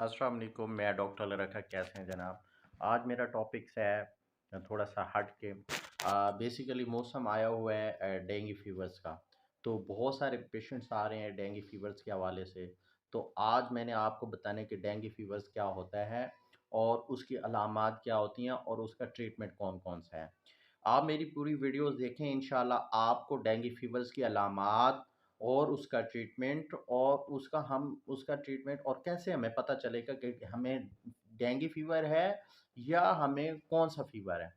अस्सलाम वालेकुम। मैं डॉक्टर लरखा, कैसे हैं जनाब। आज मेरा टॉपिक्स है थोड़ा सा हट के। बेसिकली मौसम आया हुआ है डेंगू फीवर्स का। तो बहुत सारे पेशेंट्स आ रहे हैं डेंगू फीवर्स के हवाले से। तो आज मैंने आपको बताने कि डेंगू फीवर्स क्या होता है और उसकी अलामात क्या होती हैं और उसका ट्रीटमेंट कौन कौन सा है। आप मेरी पूरी वीडियोस देखें, इंशाल्लाह आपको डेंगू फीवर्स की अलामात और उसका ट्रीटमेंट और उसका ट्रीटमेंट और कैसे हमें पता चलेगा कि हमें डेंगू फीवर है या हमें कौन सा फीवर है।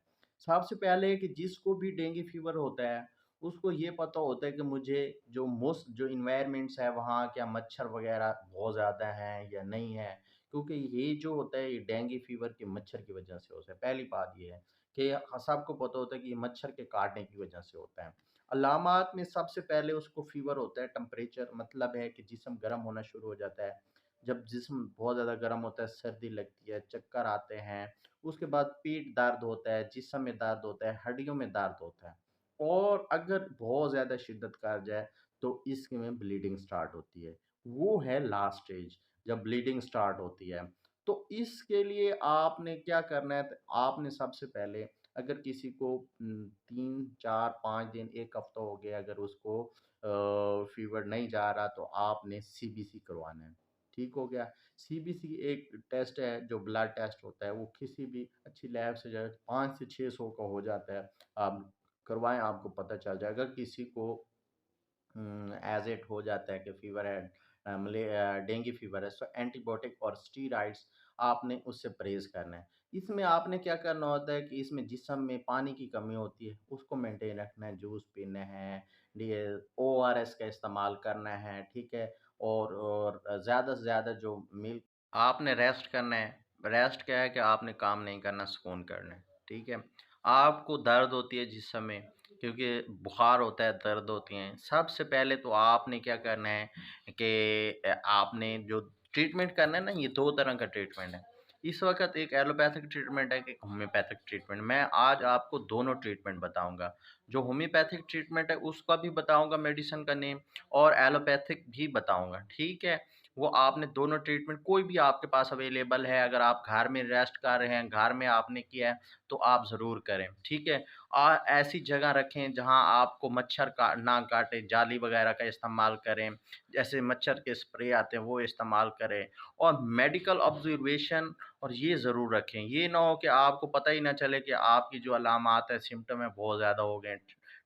सबसे पहले कि जिसको भी डेंगू फीवर होता है उसको ये पता होता है कि मुझे जो इन्वायरमेंट्स है वहाँ क्या मच्छर वगैरह बहुत ज़्यादा हैं या नहीं है, क्योंकि ये जो होता है ये डेंगू फीवर के मच्छर की वजह से होता है। पहली बात ये है कि सबको पता होता है कि ये मच्छर के काटने की वजह से होता है। अलामात में सबसे पहले उसको फ़ीवर होता है, टेम्परेचर मतलब है कि जिस्म गर्म होना शुरू हो जाता है। जब जिस्म बहुत ज़्यादा गर्म होता है, सर्दी लगती है, चक्कर आते हैं, उसके बाद पेट दर्द होता है, जिस्म में दर्द होता है, हड्डियों में दर्द होता है। और अगर बहुत ज़्यादा शिद्दत कर जाए तो इसमें ब्लीडिंग स्टार्ट होती है। वो है लास्ट स्टेज, जब ब्लीडिंग स्टार्ट होती है। तो इसके लिए आपने क्या करना है, तो आपने सबसे पहले अगर किसी को 3, 4, 5 दिन, 1 हफ्ता हो गया अगर उसको फ़ीवर नहीं जा रहा तो आपने सीबीसी करवाना है, ठीक हो गया। सीबीसी एक टेस्ट है जो ब्लड टेस्ट होता है, वो किसी भी अच्छी लैब से जो है 5 से 600 का हो जाता है। आप करवाएँ, आपको पता चल जाएगा। किसी को एज़ इट हो जाता है कि फ़ीवर है, डेंगू फ़ीवर है, सो एंटीबायोटिक और स्टेरॉइड्स आपने उससे परहेज़ करना है। इसमें आपने क्या करना होता है कि इसमें जिस्म में पानी की कमी होती है, उसको मेंटेन रखना है, जूस पीने हैं, ये ओआरएस का इस्तेमाल करना है, ठीक है? और ज़्यादा से ज़्यादा जो मिल्क आपने रेस्ट करना है। रेस्ट क्या है कि आपने काम नहीं करना, सुकून करना है, ठीक है? आपको दर्द होती है जिस्म में, क्योंकि बुखार होता है, दर्द होती हैं। सबसे पहले तो आपने क्या करना है कि आपने जो ट्रीटमेंट करना है ना, ये 2 तरह का ट्रीटमेंट है। इस वक़्त एक एलोपैथिक ट्रीटमेंट है, एक होम्योपैथिक ट्रीटमेंट। मैं आज आपको दोनों ट्रीटमेंट बताऊँगा। जो होम्योपैथिक ट्रीटमेंट है उसका भी बताऊँगा मेडिसिन का नेम, और एलोपैथिक भी बताऊँगा, ठीक है? वो आपने दोनों ट्रीटमेंट कोई भी आपके पास अवेलेबल है, अगर आप घर में रेस्ट कर रहे हैं, घर में आपने किया है, तो आप ज़रूर करें, ठीक है? ऐसी जगह रखें जहाँ आपको मच्छर का ना काटे, जाली वगैरह का इस्तेमाल करें, जैसे मच्छर के स्प्रे आते हैं वो इस्तेमाल करें, और मेडिकल ऑब्जर्वेशन और ये ज़रूर रखें। ये ना हो कि आपको पता ही ना चले कि आपकी जो अलामात है, सिम्पटम है, बहुत ज़्यादा हो गए।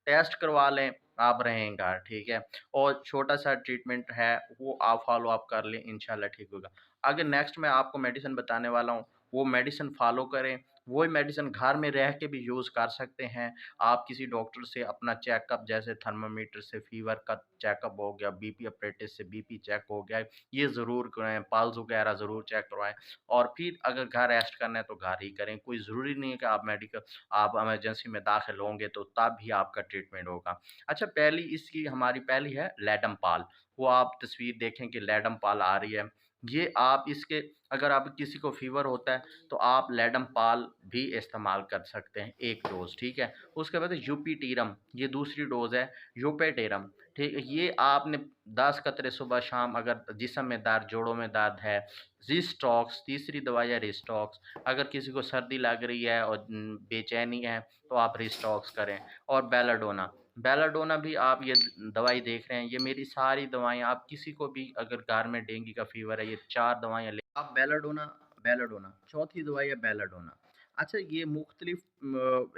टेस्ट करवा लें, आप रहें घर, ठीक है? और छोटा-सा ट्रीटमेंट है, वो आप फ़ॉलो अप कर लें, इंशाल्लाह ठीक होगा। आगे नेक्स्ट मैं आपको मेडिसिन बताने वाला हूँ, वो मेडिसिन फ़ॉलो करें। वही मेडिसिन घर में रह के भी यूज़ कर सकते हैं। आप किसी डॉक्टर से अपना चेकअप, जैसे थर्मामीटर से फ़ीवर का चेकअप हो गया, बीपी अपरेटिस से बीपी चेक हो गया, ये ज़रूर कराएँ, पल्स वगैरह ज़रूर चेक करवाएँ। और फिर अगर घर रेस्ट करना है तो घर ही करें। कोई ज़रूरी नहीं है कि आप इमरजेंसी में दाखिल होंगे तो तब भी आपका ट्रीटमेंट होगा। अच्छा, हमारी पहली है लैडम-पाल। वो आप तस्वीर देखें कि लैडम-पाल आ रही है। ये आप इसके अगर आप किसी को फ़ीवर होता है तो आप लैडम-पाल भी इस्तेमाल कर सकते हैं, 1 डोज़, ठीक है? उसके बाद यूपीटीरम, ये दूसरी डोज़ है, यूपेटीरम, ठीक है? ये आपने 10 कतरे सुबह-शाम, अगर जिस्म में दर्द, जोड़ों में दर्द है, ज़िस्टॉक्स, तीसरी दवाई है रिस्टॉक्स, अगर किसी को सर्दी लग रही है और बेचैनी है, तो आप रिस्टॉक्स करें। और बेलाडोना, बेलाडोना भी आप ये दवाई देख रहे हैं, ये मेरी सारी दवाइयाँ, आप किसी को भी अगर घर में डेंगू का फ़ीवर है, ये 4 दवाइयाँ ले आप बेलाडोना, बेलाडोना, चौथी दवाई है बेलाडोना। अच्छा, ये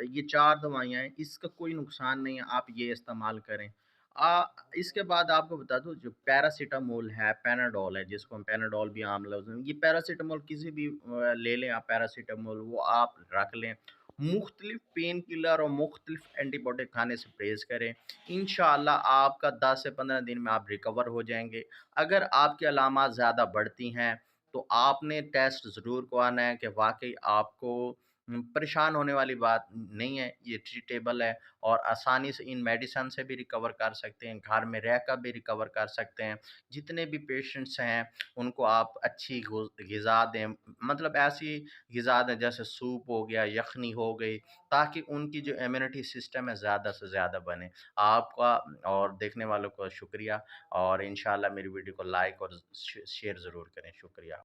ये 4 दवाइयाँ हैं, इसका कोई नुकसान नहीं है, आप ये इस्तेमाल करें। इसके बाद आपको बता दूँ, जो पैरासिटामोल है, पैनाडोल है, जिसको हम पैनाडोल भी आम लफ्ज़ में, ये पैरासिटामोल किसी भी ले लें आप पैरासिटामोल, वो आप रख लें। मुख्तलिफ़ पेन किलर और मुख्तलिफ़ एंटीबायोटिक खाने से परहेज़ करें। इंशाअल्लाह आपका 10 से 15 दिन में आप रिकवर हो जाएँगे। अगर आपकी अलामात ज़्यादा बढ़ती हैं, तो आपने टेस्ट ज़रूर करवाना है कि वाक़ई आपको परेशान होने वाली बात नहीं है, ये ट्रीटेबल है, और आसानी से इन मेडिसिन से भी रिकवर कर सकते हैं, घर में रहकर भी रिकवर कर सकते हैं। जितने भी पेशेंट्स हैं, उनको आप अच्छी ग़िज़ा दें, मतलब ऐसी ग़िज़ा दें जैसे सूप हो गया, यखनी हो गई, ताकि उनकी जो इम्यूनिटी सिस्टम है ज़्यादा से ज़्यादा बने। आपका और देखने वालों का शुक्रिया, और इंशाअल्लाह मेरी वीडियो को लाइक और शेयर ज़रूर करें। शुक्रिया।